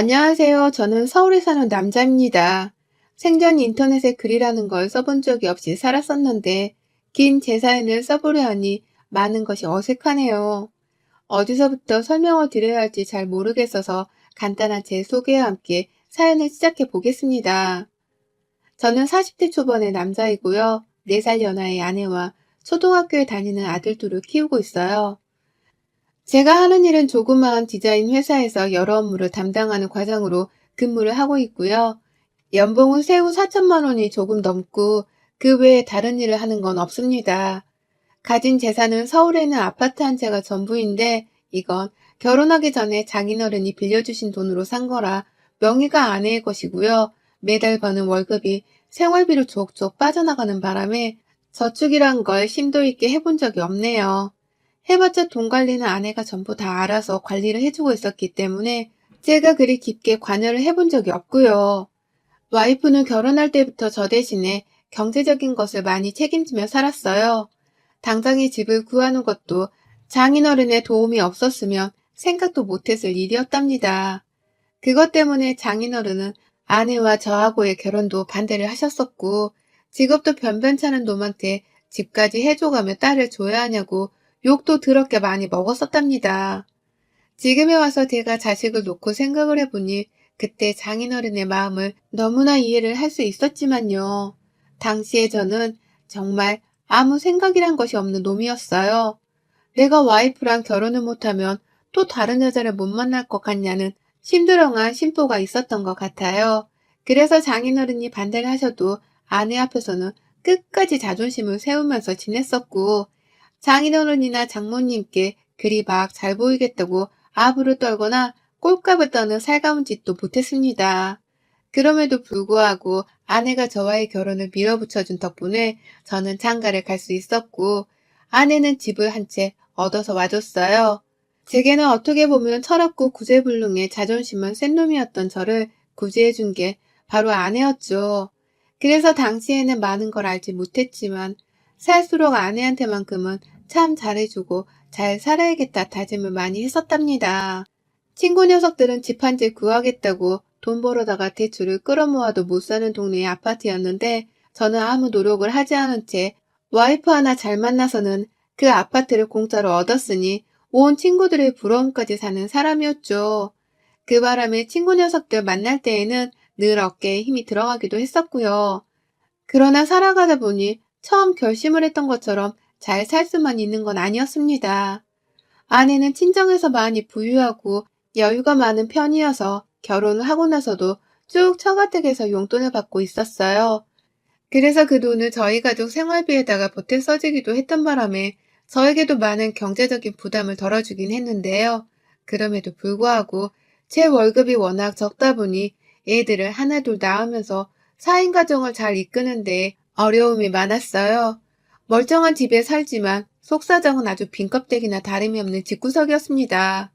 안녕하세요. 저는 서울에 사는 남자입니다. 생전 인터넷에 글이라는 걸 써본 적이 없이 살았었는데 긴 제 사연을 써보려 하니 많은 것이 어색하네요. 어디서부터 설명을 드려야 할지 잘 모르겠어서 간단한 제 소개와 함께 사연을 시작해 보겠습니다. 저는 40대 초반의 남자이고요. 4살 연하의 아내와 초등학교에 다니는 아들 둘을 키우고 있어요. 제가 하는 일은 조그마한 디자인 회사에서 여러 업무를 담당하는 과장으로 근무를 하고 있고요. 연봉은 세후 4천만 원이 조금 넘고 그 외에 다른 일을 하는 건 없습니다. 가진 재산은 서울에 있는 아파트 한 채가 전부인데 이건 결혼하기 전에 장인어른이 빌려주신 돈으로 산 거라 명의가 아내의 것이고요. 매달 버는 월급이 생활비로 족족 빠져나가는 바람에 저축이란 걸 심도 있게 해본 적이 없네요. 해봤자 돈 관리는 아내가 전부 다 알아서 관리를 해주고 있었기 때문에 제가 그리 깊게 관여를 해본 적이 없고요. 와이프는 결혼할 때부터 저 대신에 경제적인 것을 많이 책임지며 살았어요. 당장에 집을 구하는 것도 장인어른의 도움이 없었으면 생각도 못했을 일이었답니다. 그것 때문에 장인어른은 아내와 저하고의 결혼도 반대를 하셨었고 직업도 변변찮은 놈한테 집까지 해줘가며 딸을 줘야 하냐고 욕도 더럽게 많이 먹었었답니다. 지금에 와서 제가 자식을 놓고 생각을 해보니 그때 장인어른의 마음을 너무나 이해를 할 수 있었지만요. 당시에 저는 정말 아무 생각이란 것이 없는 놈이었어요. 내가 와이프랑 결혼을 못하면 또 다른 여자를 못 만날 것 같냐는 심드렁한 심보가 있었던 것 같아요. 그래서 장인어른이 반대를 하셔도 아내 앞에서는 끝까지 자존심을 세우면서 지냈었고 장인어른이나 장모님께 그리 막 잘 보이겠다고 아부를 떨거나 꼴값을 떠는 살가운 짓도 못했습니다. 그럼에도 불구하고 아내가 저와의 결혼을 밀어붙여준 덕분에 저는 장가를 갈 수 있었고 아내는 집을 한 채 얻어서 와줬어요. 제게는 어떻게 보면 철없고 구제불능의 자존심은 센 놈이었던 저를 구제해준 게 바로 아내였죠. 그래서 당시에는 많은 걸 알지 못했지만 살수록 아내한테만큼은 참 잘해주고 잘 살아야겠다 다짐을 많이 했었답니다. 친구 녀석들은 집 한 채 구하겠다고 돈 벌어다가 대출을 끌어모아도 못 사는 동네의 아파트였는데 저는 아무 노력을 하지 않은 채 와이프 하나 잘 만나서는 그 아파트를 공짜로 얻었으니 온 친구들의 부러움까지 사는 사람이었죠. 그 바람에 친구 녀석들 만날 때에는 늘 어깨에 힘이 들어가기도 했었고요. 그러나 살아가다 보니 처음 결심을 했던 것처럼 잘 살 수만 있는 건 아니었습니다. 아내는 친정에서 많이 부유하고 여유가 많은 편이어서 결혼을 하고 나서도 쭉 처가댁에서 용돈을 받고 있었어요. 그래서 그 돈을 저희 가족 생활비에다가 보태 써주기도 했던 바람에 저에게도 많은 경제적인 부담을 덜어주긴 했는데요. 그럼에도 불구하고 제 월급이 워낙 적다 보니 애들을 하나둘 낳으면서 4인 가정을 잘 이끄는데 어려움이 많았어요. 멀쩡한 집에 살지만 속사정은 아주 빈껍데기나 다름이 없는 집구석이었습니다.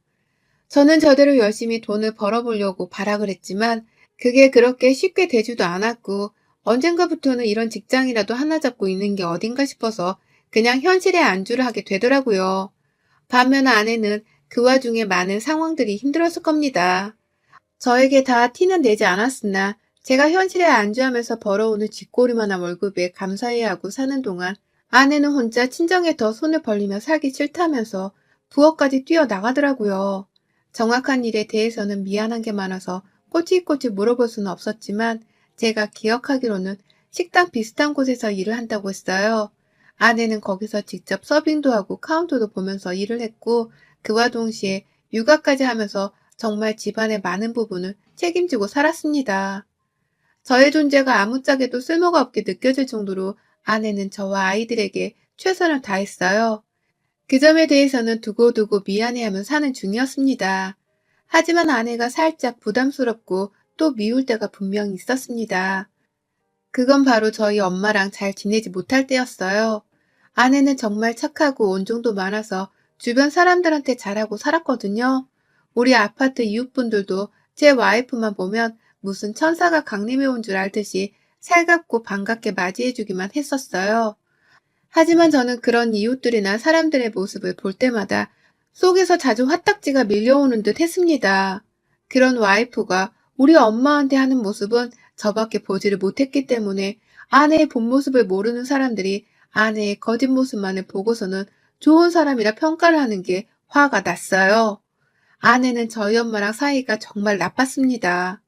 저는 저대로 열심히 돈을 벌어보려고 발악을 했지만 그게 그렇게 쉽게 되지도 않았고 언젠가부터는 이런 직장이라도 하나 잡고 있는 게 어딘가 싶어서 그냥 현실에 안주를 하게 되더라고요. 반면 아내는 그 와중에 많은 상황들이 힘들었을 겁니다. 저에게 다 티는 내지 않았으나 제가 현실에 안주하면서 벌어오는 쥐꼬리만한 월급에 감사해야 하고 사는 동안 아내는 혼자 친정에 더 손을 벌리며 살기 싫다면서 부엌까지 뛰어나가더라고요. 정확한 일에 대해서는 미안한 게 많아서 꼬치꼬치 물어볼 수는 없었지만 제가 기억하기로는 식당 비슷한 곳에서 일을 한다고 했어요. 아내는 거기서 직접 서빙도 하고 카운터도 보면서 일을 했고 그와 동시에 육아까지 하면서 정말 집안의 많은 부분을 책임지고 살았습니다. 저의 존재가 아무짝에도 쓸모가 없게 느껴질 정도로 아내는 저와 아이들에게 최선을 다했어요. 그 점에 대해서는 두고두고 미안해하며 사는 중이었습니다. 하지만 아내가 살짝 부담스럽고 또 미울 때가 분명히 있었습니다. 그건 바로 저희 엄마랑 잘 지내지 못할 때였어요. 아내는 정말 착하고 온정도 많아서 주변 사람들한테 잘하고 살았거든요. 우리 아파트 이웃분들도 제 와이프만 보면 무슨 천사가 강림해 온 줄 알듯이 살갑고 반갑게 맞이해주기만 했었어요. 하지만 저는 그런 이웃들이나 사람들의 모습을 볼 때마다 속에서 자주 화딱지가 밀려오는 듯 했습니다. 그런 와이프가 우리 엄마한테 하는 모습은 저밖에 보지를 못했기 때문에 아내의 본 모습을 모르는 사람들이 아내의 거짓 모습만을 보고서는 좋은 사람이라 평가를 하는 게 화가 났어요. 아내는 저희 엄마랑 사이가 정말 나빴습니다.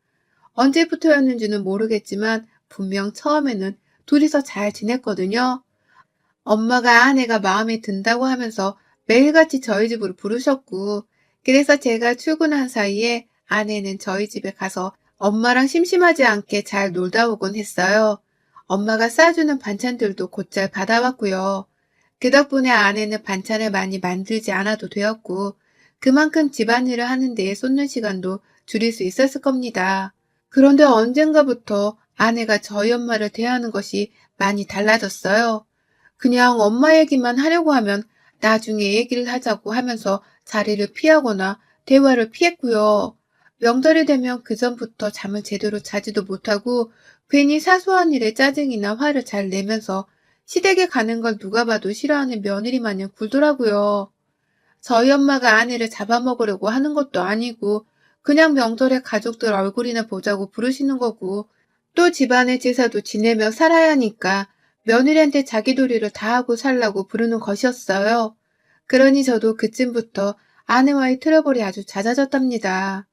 언제부터였는지는 모르겠지만 분명 처음에는 둘이서 잘 지냈거든요. 엄마가 아내가 마음에 든다고 하면서 매일같이 저희 집으로 부르셨고, 그래서 제가 출근한 사이에 아내는 저희 집에 가서 엄마랑 심심하지 않게 잘 놀다 오곤 했어요. 엄마가 싸주는 반찬들도 곧잘 받아왔고요. 그 덕분에 아내는 반찬을 많이 만들지 않아도 되었고, 그만큼 집안일을 하는 데에 쏟는 시간도 줄일 수 있었을 겁니다. 그런데 언젠가부터 아내가 저희 엄마를 대하는 것이 많이 달라졌어요. 그냥 엄마 얘기만 하려고 하면 나중에 얘기를 하자고 하면서 자리를 피하거나 대화를 피했고요. 명절이 되면 그전부터 잠을 제대로 자지도 못하고 괜히 사소한 일에 짜증이나 화를 잘 내면서 시댁에 가는 걸 누가 봐도 싫어하는 며느리 마냥 굴더라고요. 저희 엄마가 아내를 잡아먹으려고 하는 것도 아니고 그냥 명절에 가족들 얼굴이나 보자고 부르시는 거고 또 집안의 제사도 지내며 살아야 하니까 며느리한테 자기 도리를 다하고 살라고 부르는 것이었어요. 그러니 저도 그쯤부터 아내와의 트러블이 아주 잦아졌답니다.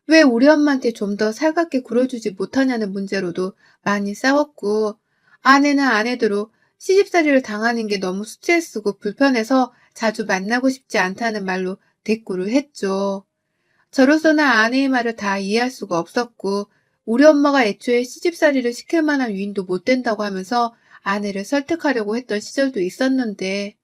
왜 우리 엄마한테 좀 더 살갑게 굴어주지 못하냐는 문제로도 많이 싸웠고, 아내는 아내대로 시집살이를 당하는 게 너무 스트레스고 불편해서 자주 만나고 싶지 않다는 말로 대꾸를 했죠. 저로서는 아내의 말을 다 이해할 수가 없었고, 우리 엄마가 애초에 시집살이를 시킬 만한 위인도 못 된다고 하면서 아내를 설득하려고 했던 시절도 있었는데,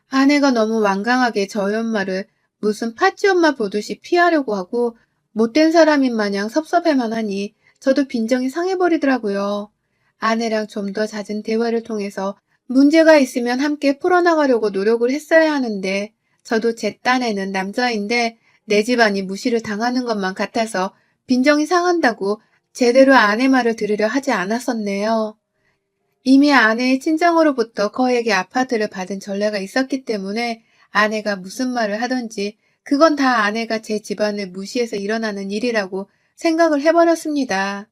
아내가 너무 완강하게 저희 엄마를 무슨 파찌 엄마 보듯이 피하려고 하고 못된 사람인 마냥 섭섭해만 하니 저도 빈정이 상해버리더라고요. 아내랑 좀 더 잦은 대화를 통해서 문제가 있으면 함께 풀어나가려고 노력을 했어야 하는데 저도 제 딴에는 남자인데 내 집안이 무시를 당하는 것만 같아서 빈정이 상한다고 제대로 아내 말을 들으려 하지 않았었네요. 이미 아내의 친정으로부터 거액의 아파트를 받은 전례가 있었기 때문에 아내가 무슨 말을 하든지 그건 다 아내가 제 집안을 무시해서 일어나는 일이라고 생각을 해버렸습니다.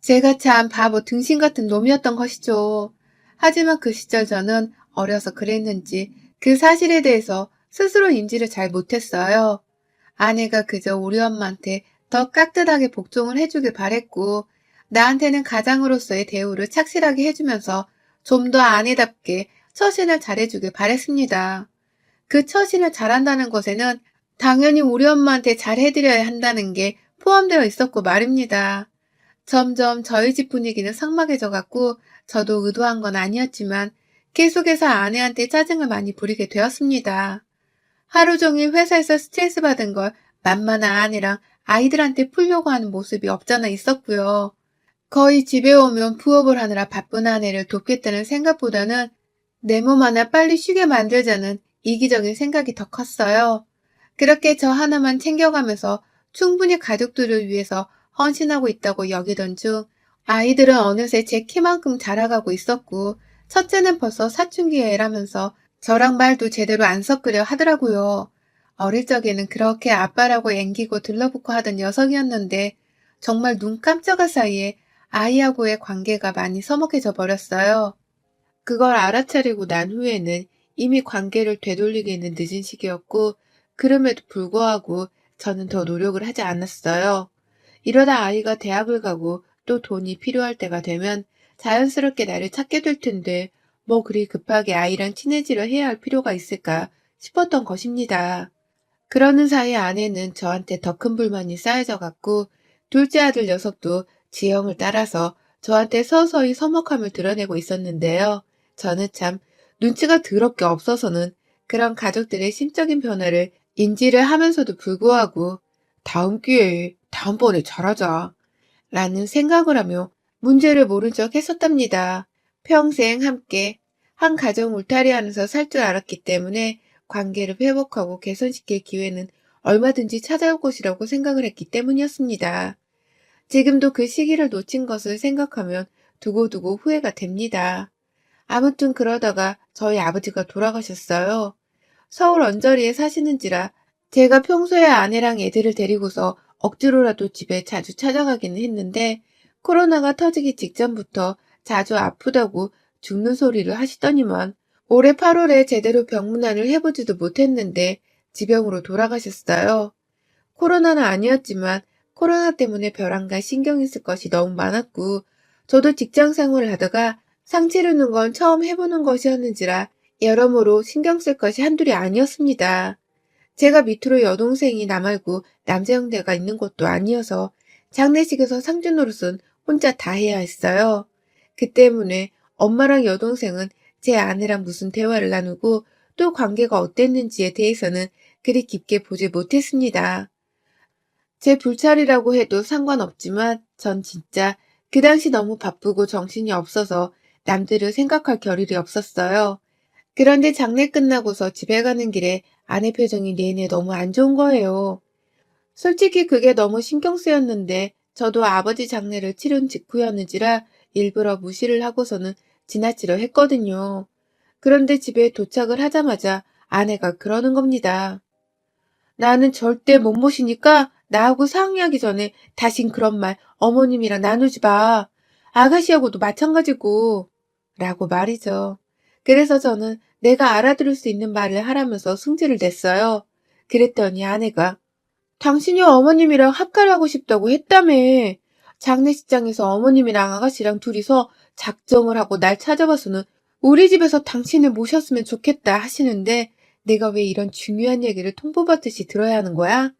제가 참 바보 등신 같은 놈이었던 것이죠. 하지만 그 시절 저는 어려서 그랬는지 그 사실에 대해서 스스로 인지를 잘 못했어요. 아내가 그저 우리 엄마한테 더 깍듯하게 복종을 해주길 바랬고, 나한테는 가장으로서의 대우를 착실하게 해주면서 좀 더 아내답게 처신을 잘해주길 바랬습니다. 그 처신을 잘한다는 것에는 당연히 우리 엄마한테 잘해드려야 한다는 게 포함되어 있었고 말입니다. 점점 저희 집 분위기는 삭막해져 갔고, 저도 의도한 건 아니었지만 계속해서 아내한테 짜증을 많이 부리게 되었습니다. 하루 종일 회사에서 스트레스 받은 걸 만만한 아내랑 아이들한테 풀려고 하는 모습이 없잖아 있었고요. 거의 집에 오면 부업을 하느라 바쁜 아내를 돕겠다는 생각보다는 내 몸 하나 빨리 쉬게 만들자는 이기적인 생각이 더 컸어요. 그렇게 저 하나만 챙겨가면서 충분히 가족들을 위해서 헌신하고 있다고 여기던 중 아이들은 어느새 제 키만큼 자라가고 있었고 첫째는 벌써 사춘기에 애라면서 저랑 말도 제대로 안 섞으려 하더라고요. 어릴 적에는 그렇게 아빠라고 앵기고 들러붙고 하던 녀석이었는데 정말 눈 깜짝할 사이에 아이하고의 관계가 많이 서먹해져 버렸어요. 그걸 알아차리고 난 후에는 이미 관계를 되돌리기에는 늦은 시기였고 그럼에도 불구하고 저는 더 노력을 하지 않았어요. 이러다 아이가 대학을 가고 또 돈이 필요할 때가 되면 자연스럽게 나를 찾게 될 텐데 뭐 그리 급하게 아이랑 친해지려 해야 할 필요가 있을까 싶었던 것입니다. 그러는 사이 아내는 저한테 더 큰 불만이 쌓여져 갔고 둘째 아들 녀석도 지형을 따라서 저한테 서서히 서먹함을 드러내고 있었는데요. 저는 참 눈치가 더럽게 없어서는 그런 가족들의 심적인 변화를 인지를 하면서도 불구하고 다음 기회에 다음번에 잘하자 라는 생각을 하며 문제를 모른 척 했었답니다. 평생 함께 한 가정 울타리 하면서 살 줄 알았기 때문에 관계를 회복하고 개선시킬 기회는 얼마든지 찾아올 것이라고 생각을 했기 때문이었습니다. 지금도 그 시기를 놓친 것을 생각하면 두고두고 후회가 됩니다. 아무튼 그러다가 저희 아버지가 돌아가셨어요. 서울 언저리에 사시는지라 제가 평소에 아내랑 애들을 데리고서 억지로라도 집에 자주 찾아가기는 했는데 코로나가 터지기 직전부터 자주 아프다고 죽는 소리를 하시더니만 올해 8월에 제대로 병문안을 해보지도 못했는데 지병으로 돌아가셨어요. 코로나는 아니었지만 코로나 때문에 벼랑간 신경이 쓸 것이 너무 많았고 저도 직장 생활을 하다가 상 치르는 건 처음 해보는 것이었는지라 여러모로 신경 쓸 것이 한둘이 아니었습니다. 제가 밑으로 여동생이 나 말고 남자 형제가 있는 것도 아니어서 장례식에서 상주 노릇은 혼자 다 해야 했어요. 그 때문에 엄마랑 여동생은 제 아내랑 무슨 대화를 나누고 또 관계가 어땠는지에 대해서는 그리 깊게 보지 못했습니다. 제 불찰이라고 해도 상관없지만 전 진짜 그 당시 너무 바쁘고 정신이 없어서 남들을 생각할 겨를이 없었어요. 그런데 장례 끝나고서 집에 가는 길에 아내 표정이 내내 너무 안 좋은 거예요. 솔직히 그게 너무 신경 쓰였는데 저도 아버지 장례를 치른 직후였는지라 일부러 무시를 하고서는 지나치려 했거든요. 그런데 집에 도착을 하자마자 아내가 그러는 겁니다. 나는 절대 못 모시니까 나하고 상의하기 전에 다신 그런 말 어머님이랑 나누지 마. 아가씨하고도 마찬가지고. 라고 말이죠. 그래서 저는 내가 알아들을 수 있는 말을 하라면서 승질을 냈어요. 그랬더니 아내가 당신이 어머님이랑 합가하고 싶다고 했다며. 장례식장에서 어머님이랑 아가씨랑 둘이서 작정을 하고 날 찾아와서는 우리 집에서 당신을 모셨으면 좋겠다 하시는데 내가 왜 이런 중요한 얘기를 통보받듯이 들어야 하는 거야?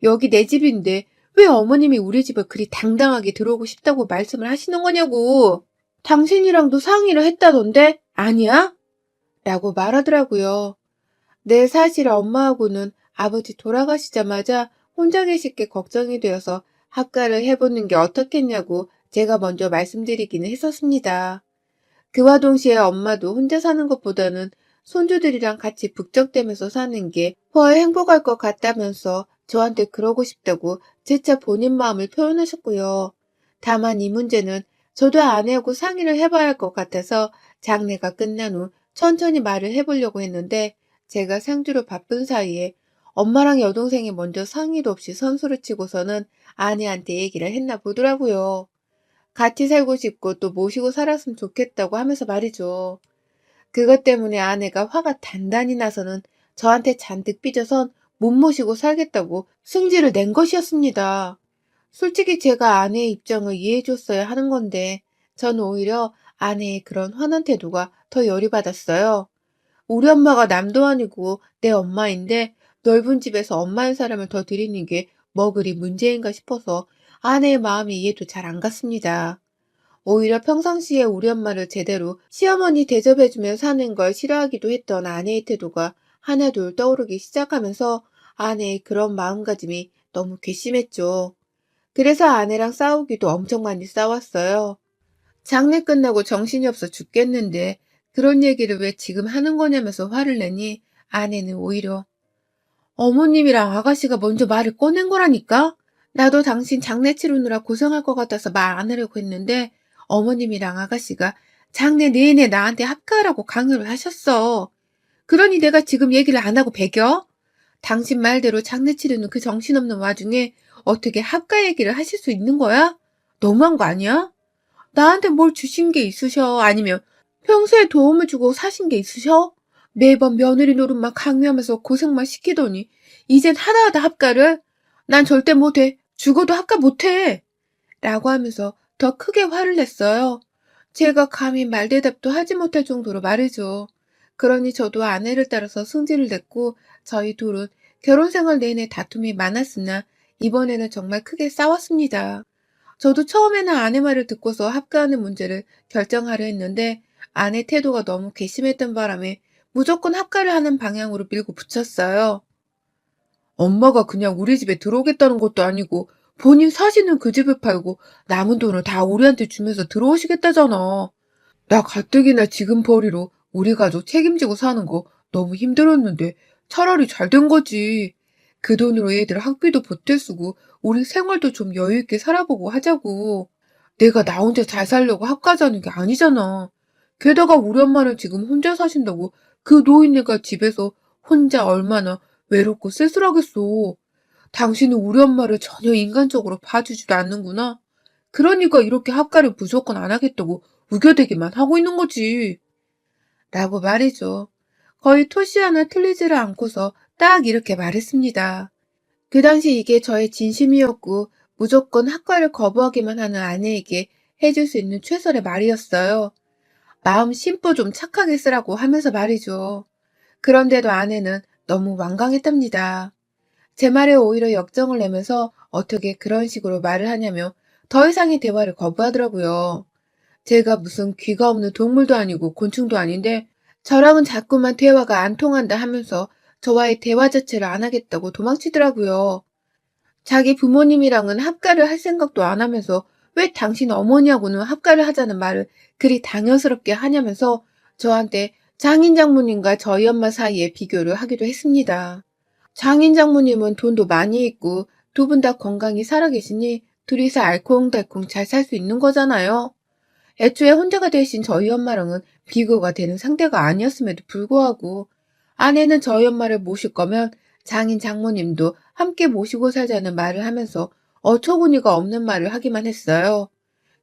여기 내 집인데 왜 어머님이 우리 집에 그리 당당하게 들어오고 싶다고 말씀을 하시는 거냐고. 당신이랑도 상의를 했다던데 아니야? 라고 말하더라고요. 네, 사실 엄마하고는 아버지 돌아가시자마자 혼자 계실 게 걱정이 되어서 합가를 해보는 게 어떻겠냐고 제가 먼저 말씀드리기는 했었습니다. 그와 동시에 엄마도 혼자 사는 것보다는 손주들이랑 같이 북적대면서 사는 게 훨 행복할 것 같다면서 저한테 그러고 싶다고 재차 본인 마음을 표현하셨고요. 다만 이 문제는 저도 아내하고 상의를 해봐야 할 것 같아서 장례가 끝난 후 천천히 말을 해보려고 했는데 제가 상주로 바쁜 사이에 엄마랑 여동생이 먼저 상의도 없이 선수를 치고서는 아내한테 얘기를 했나 보더라고요. 같이 살고 싶고 또 모시고 살았으면 좋겠다고 하면서 말이죠. 그것 때문에 아내가 화가 단단히 나서는 저한테 잔뜩 삐져선 못 모시고 살겠다고 승질을 낸 것이었습니다. 솔직히 제가 아내의 입장을 이해해줬어야 하는 건데 전 오히려 아내의 그런 화난 태도가 더 열이 받았어요. 우리 엄마가 남도 아니고 내 엄마인데 넓은 집에서 엄마인 사람을 더 들이는 게 뭐 그리 문제인가 싶어서 아내의 마음이 이해도 잘 안 갔습니다. 오히려 평상시에 우리 엄마를 제대로 시어머니 대접해주며 사는 걸 싫어하기도 했던 아내의 태도가 하나둘 떠오르기 시작하면서 아내의 그런 마음가짐이 너무 괘씸했죠. 그래서 아내랑 싸우기도 엄청 많이 싸웠어요. 장례 끝나고 정신이 없어 죽겠는데 그런 얘기를 왜 지금 하는 거냐면서 화를 내니 아내는 오히려 어머님이랑 아가씨가 먼저 말을 꺼낸 거라니까? 나도 당신 장례 치르느라 고생할 것 같아서 말 안 하려고 했는데 어머님이랑 아가씨가 장례 내내 나한테 합가하라고 강요를 하셨어. 그러니 내가 지금 얘기를 안 하고 배겨? 당신 말대로 장례 치르는 그 정신없는 와중에 어떻게 합가 얘기를 하실 수 있는 거야? 너무한 거 아니야? 나한테 뭘 주신 게 있으셔? 아니면 평소에 도움을 주고 사신 게 있으셔? 매번 며느리 노릇만 강요하면서 고생만 시키더니 이젠 하다하다 합가를? 난 절대 못해. 죽어도 합가 못해. 라고 하면서 더 크게 화를 냈어요. 제가 감히 말대답도 하지 못할 정도로 말이죠. 그러니 저도 아내를 따라서 승질을 냈고 저희 둘은 결혼 생활 내내 다툼이 많았으나 이번에는 정말 크게 싸웠습니다. 저도 처음에는 아내 말을 듣고서 합가하는 문제를 결정하려 했는데 아내 태도가 너무 괘씸했던 바람에 무조건 합가를 하는 방향으로 밀고 붙였어요. 엄마가 그냥 우리 집에 들어오겠다는 것도 아니고 본인 사시는 그 집을 팔고 남은 돈을 다 우리한테 주면서 들어오시겠다잖아. 나 가뜩이나 지금 벌이로 우리 가족 책임지고 사는 거 너무 힘들었는데 차라리 잘 된 거지. 그 돈으로 애들 학비도 보태 쓰고 우리 생활도 좀 여유 있게 살아보고 하자고. 내가 나 혼자 잘 살려고 학가자는 게 아니잖아. 게다가 우리 엄마는 지금 혼자 사신다고 그 노인네가 집에서 혼자 얼마나 외롭고 쓸쓸하겠어. 당신은 우리 엄마를 전혀 인간적으로 봐주지도 않는구나. 그러니까 이렇게 학가를 무조건 안 하겠다고 우겨대기만 하고 있는 거지. 라고 말이죠. 거의 토시 하나 틀리지를 않고서 딱 이렇게 말했습니다. 그 당시 이게 저의 진심이었고 무조건 학과를 거부하기만 하는 아내에게 해줄 수 있는 최선의 말이었어요. 마음 심보 좀 착하게 쓰라고 하면서 말이죠. 그런데도 아내는 너무 완강했답니다. 제 말에 오히려 역정을 내면서 어떻게 그런 식으로 말을 하냐며 더 이상의 대화를 거부하더라고요. 제가 무슨 귀가 없는 동물도 아니고 곤충도 아닌데 저랑은 자꾸만 대화가 안 통한다 하면서 저와의 대화 자체를 안 하겠다고 도망치더라고요. 자기 부모님이랑은 합가를 할 생각도 안 하면서 왜 당신 어머니하고는 합가를 하자는 말을 그리 당연스럽게 하냐면서 저한테 장인 장모님과 저희 엄마 사이에 비교를 하기도 했습니다. 장인 장모님은 돈도 많이 있고 두 분 다 건강히 살아계시니 둘이서 알콩달콩 잘 살 수 있는 거잖아요. 애초에 혼자가 되신 저희 엄마랑은 비교가 되는 상대가 아니었음에도 불구하고 아내는 저희 엄마를 모실 거면 장인 장모님도 함께 모시고 살자는 말을 하면서 어처구니가 없는 말을 하기만 했어요.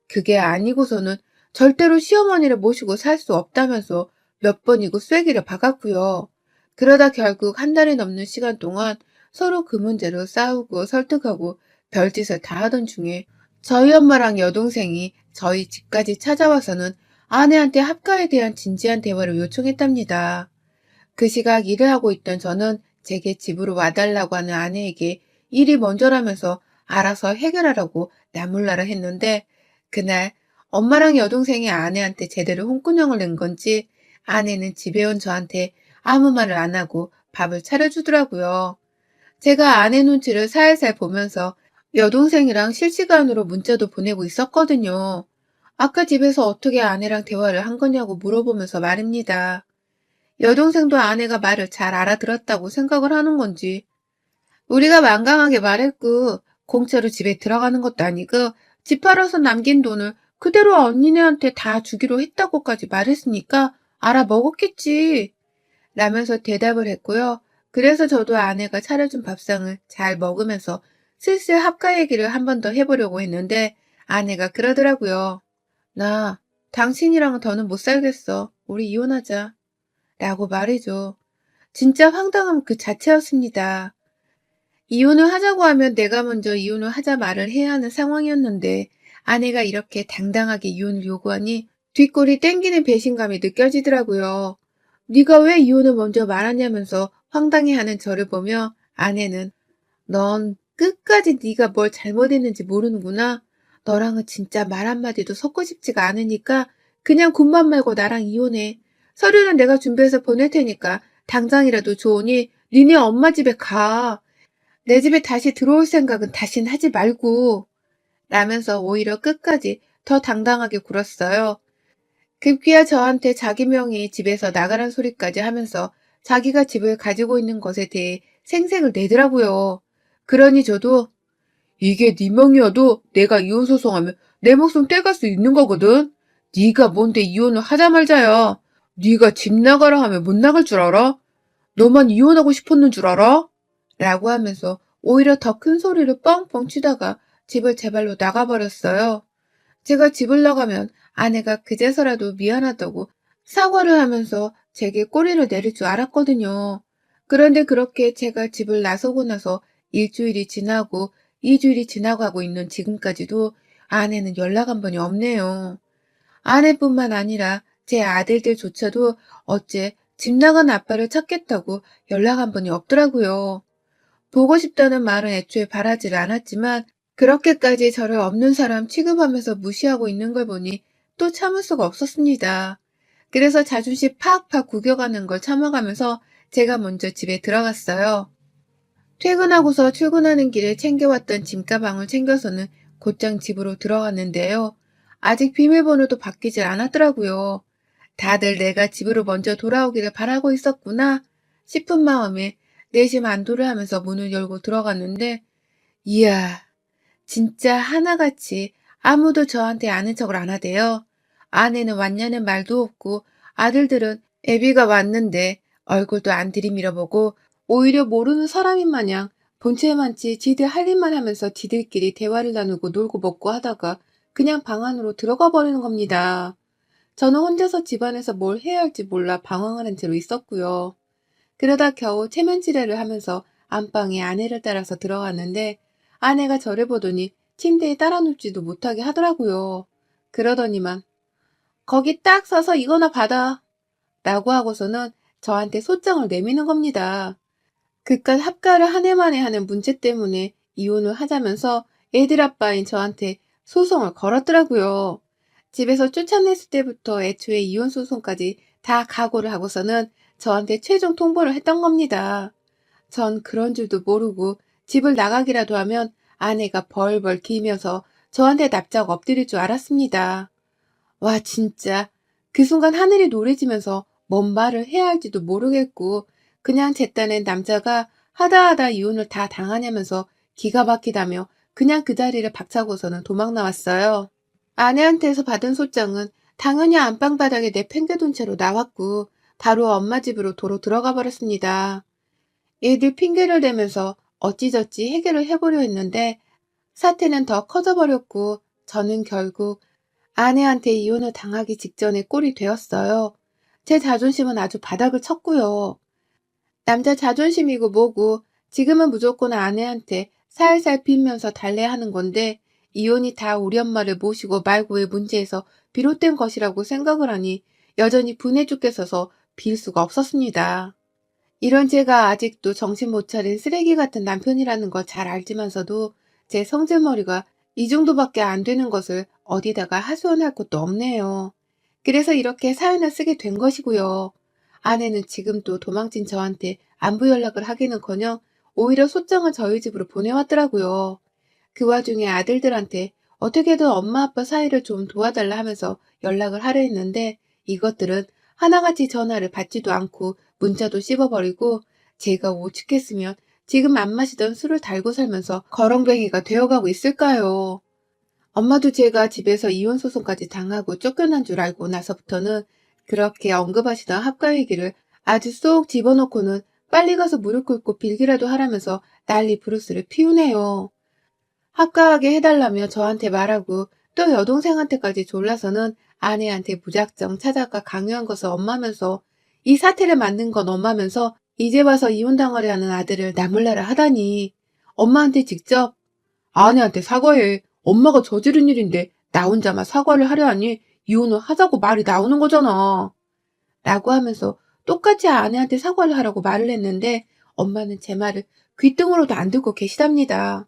그게 아니고서는 절대로 시어머니를 모시고 살 수 없다면서 몇 번이고 쐐기를 박았고요. 그러다 결국 한 달이 넘는 시간 동안 서로 그 문제로 싸우고 설득하고 별짓을 다 하던 중에 저희 엄마랑 여동생이 저희 집까지 찾아와서는 아내한테 합가에 대한 진지한 대화를 요청했답니다. 그 시각 일을 하고 있던 저는 제게 집으로 와달라고 하는 아내에게 일이 먼저라면서 알아서 해결하라고 나몰라라 했는데 그날 엄마랑 여동생이 아내한테 제대로 홍군형을 낸 건지 아내는 집에 온 저한테 아무 말을 안 하고 밥을 차려주더라고요. 제가 아내 눈치를 살살 보면서 여동생이랑 실시간으로 문자도 보내고 있었거든요. 아까 집에서 어떻게 아내랑 대화를 한 거냐고 물어보면서 말입니다. 여동생도 아내가 말을 잘 알아들었다고 생각을 하는 건지 우리가 완강하게 말했고 공짜로 집에 들어가는 것도 아니고 집 팔아서 남긴 돈을 그대로 언니네한테 다 주기로 했다고까지 말했으니까 알아먹었겠지 라면서 대답을 했고요. 그래서 저도 아내가 차려준 밥상을 잘 먹으면서 슬슬 합가 얘기를 한 번 더 해보려고 했는데 아내가 그러더라고요. 나 당신이랑은 더는 못 살겠어. 우리 이혼하자. 라고 말이죠. 진짜 황당함 그 자체였습니다. 이혼을 하자고 하면 내가 먼저 이혼을 하자 말을 해야 하는 상황이었는데 아내가 이렇게 당당하게 이혼을 요구하니 뒷골이 땡기는 배신감이 느껴지더라고요. 네가 왜 이혼을 먼저 말하냐면서 황당해하는 저를 보며 아내는 넌 끝까지 네가 뭘 잘못했는지 모르는구나. 너랑은 진짜 말 한마디도 섞고 싶지가 않으니까 그냥 군만 말고 나랑 이혼해. 서류는 내가 준비해서 보낼 테니까 당장이라도 좋으니 니네 엄마 집에 가. 내 집에 다시 들어올 생각은 다신 하지 말고. 라면서 오히려 끝까지 더 당당하게 굴었어요. 급기야 저한테 자기 명의 집에서 나가란 소리까지 하면서 자기가 집을 가지고 있는 것에 대해 생색을 내더라고요. 그러니 저도 이게 네 명의여도 내가 이혼 소송하면 내 목숨 떼갈 수 있는 거거든. 네가 뭔데 이혼을 하자 말자야. 네가 집 나가라 하면 못 나갈 줄 알아? 너만 이혼하고 싶었는 줄 알아? 라고 하면서 오히려 더 큰 소리를 뻥뻥 치다가 집을 제 발로 나가버렸어요. 제가 집을 나가면 아내가 그제서라도 미안하다고 사과를 하면서 제게 꼬리를 내릴 줄 알았거든요. 그런데 그렇게 제가 집을 나서고 나서 일주일이 지나고 이주일이 지나가고 있는 지금까지도 아내는 연락 한 번이 없네요. 아내뿐만 아니라 제 아들들조차도 어째 집 나간 아빠를 찾겠다고 연락 한 번이 없더라고요. 보고 싶다는 말은 애초에 바라지를 않았지만 그렇게까지 저를 없는 사람 취급하면서 무시하고 있는 걸 보니 또 참을 수가 없었습니다. 그래서 자존심 팍팍 구겨가는 걸 참아가면서 제가 먼저 집에 들어갔어요. 퇴근하고서 출근하는 길에 챙겨왔던 짐가방을 챙겨서는 곧장 집으로 들어갔는데요. 아직 비밀번호도 바뀌질 않았더라고요. 다들 내가 집으로 먼저 돌아오기를 바라고 있었구나 싶은 마음에 내심 안도를 하면서 문을 열고 들어갔는데 이야, 진짜 하나같이 아무도 저한테 아는 척을 안 하대요. 아내는 왔냐는 말도 없고 아들들은 애비가 왔는데 얼굴도 안 들이밀어보고 오히려 모르는 사람인 마냥 본체 많지 지들 할 일만 하면서 지들끼리 대화를 나누고 놀고 먹고 하다가 그냥 방 안으로 들어가 버리는 겁니다. 저는 혼자서 집안에서 뭘 해야 할지 몰라 방황하는 채로 있었고요. 그러다 겨우 체면지레를 하면서 안방에 아내를 따라서 들어갔는데 아내가 저를 보더니 침대에 따라 눕지도 못하게 하더라고요. 그러더니만 거기 딱 서서 이거나 받아 라고 하고서는 저한테 소장을 내미는 겁니다. 그깟 합가를 한 해 만에 하는 문제 때문에 이혼을 하자면서 애들 아빠인 저한테 소송을 걸었더라고요. 집에서 쫓아냈을 때부터 애초에 이혼 소송까지 다 각오를 하고서는 저한테 최종 통보를 했던 겁니다. 전 그런 줄도 모르고 집을 나가기라도 하면 아내가 벌벌 기면서 저한테 납작 엎드릴 줄 알았습니다. 와, 진짜. 그 순간 하늘이 노래지면서 뭔 말을 해야 할지도 모르겠고, 그냥 제 딴엔 남자가 하다 이혼을 다 당하냐면서 기가 막히다며 그냥 그 자리를 박차고서는 도망 나왔어요. 아내한테서 받은 소장은 당연히 안방 바닥에 내팽개둔 채로 나왔고, 바로 엄마 집으로 도로 들어가 버렸습니다. 애들 핑계를 대면서 어찌저찌 해결을 해보려 했는데, 사태는 더 커져버렸고, 저는 결국 아내한테 이혼을 당하기 직전에 꼴이 되었어요. 제 자존심은 아주 바닥을 쳤고요. 남자 자존심이고 뭐고 지금은 무조건 아내한테 살살 빌면서 달래하는 건데 이혼이 다 우리 엄마를 모시고 말고의 문제에서 비롯된 것이라고 생각을 하니 여전히 분해 죽겠어서 빌 수가 없었습니다. 이런 제가 아직도 정신 못 차린 쓰레기 같은 남편이라는 걸 잘 알지만서도 제 성질머리가 이 정도밖에 안 되는 것을 어디다가 하소연할 것도 없네요. 그래서 이렇게 사연을 쓰게 된 것이고요. 아내는 지금도 도망친 저한테 안부 연락을 하기는커녕 오히려 소장을 저희 집으로 보내왔더라고요. 그 와중에 아들들한테 어떻게든 엄마 아빠 사이를 좀 도와달라 하면서 연락을 하려 했는데 이것들은 하나같이 전화를 받지도 않고 문자도 씹어버리고 제가 오죽했으면 지금 안 마시던 술을 달고 살면서 거렁뱅이가 되어가고 있을까요? 엄마도 제가 집에서 이혼 소송까지 당하고 쫓겨난 줄 알고 나서부터는 그렇게 언급하시던 합가 얘기를 아주 쏙 집어넣고는 빨리 가서 무릎 꿇고 빌기라도 하라면서 난리 부르스를 피우네요. 합가하게 해달라며 저한테 말하고 또 여동생한테까지 졸라서는 아내한테 무작정 찾아가 강요한 것을 엄마면서 이 사태를 만든 건 엄마면서 이제 와서 이혼당하려 하는 아들을 나몰라라 하다니 엄마한테 직접 아내한테 사과해. 엄마가 저지른 일인데 나 혼자만 사과를 하려 하니 이혼을 하자고 말이 나오는 거잖아. 라고 하면서 똑같이 아내한테 사과를 하라고 말을 했는데 엄마는 제 말을 귓등으로도 안 듣고 계시답니다.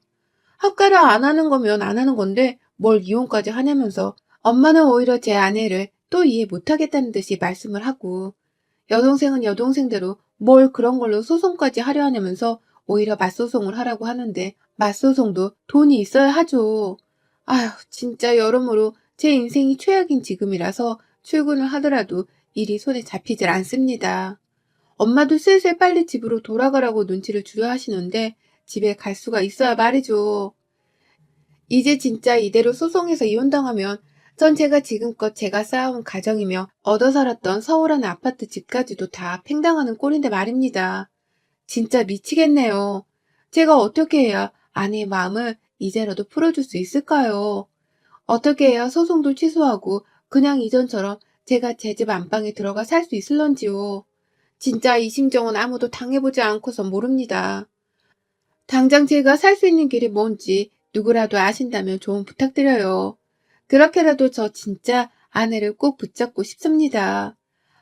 합가를 안 하는 거면 안 하는 건데 뭘 이혼까지 하냐면서 엄마는 오히려 제 아내를 또 이해 못하겠다는 듯이 말씀을 하고 여동생은 여동생대로 뭘 그런 걸로 소송까지 하려 하냐면서 오히려 맞소송을 하라고 하는데 맞소송도 돈이 있어야 하죠. 아휴, 진짜 여러모로 제 인생이 최악인 지금이라서 출근을 하더라도 일이 손에 잡히질 않습니다. 엄마도 슬슬 빨리 집으로 돌아가라고 눈치를 주려 하시는데 집에 갈 수가 있어야 말이죠. 이제 진짜 이대로 소송해서 이혼당하면 전 제가 지금껏 제가 쌓아온 가정이며 얻어 살았던 서울 한 아파트 집까지도 다 팽당하는 꼴인데 말입니다. 진짜 미치겠네요. 제가 어떻게 해야 아내의 마음을 이제라도 풀어줄 수 있을까요? 어떻게 해야 소송도 취소하고 그냥 이전처럼 제가 제 집 안방에 들어가 살 수 있을런지요. 진짜 이 심정은 아무도 당해보지 않고서 모릅니다. 당장 제가 살 수 있는 길이 뭔지 누구라도 아신다면 조언 부탁드려요. 그렇게라도 저 진짜 아내를 꼭 붙잡고 싶습니다.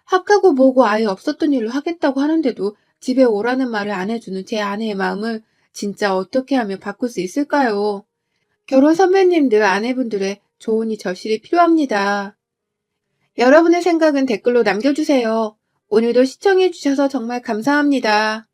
학하고 뭐고 아예 없었던 일로 하겠다고 하는데도 집에 오라는 말을 안 해주는 제 아내의 마음을 진짜 어떻게 하면 바꿀 수 있을까요? 결혼 선배님들, 아내분들의 조언이 절실히 필요합니다. 여러분의 생각은 댓글로 남겨주세요. 오늘도 시청해주셔서 정말 감사합니다.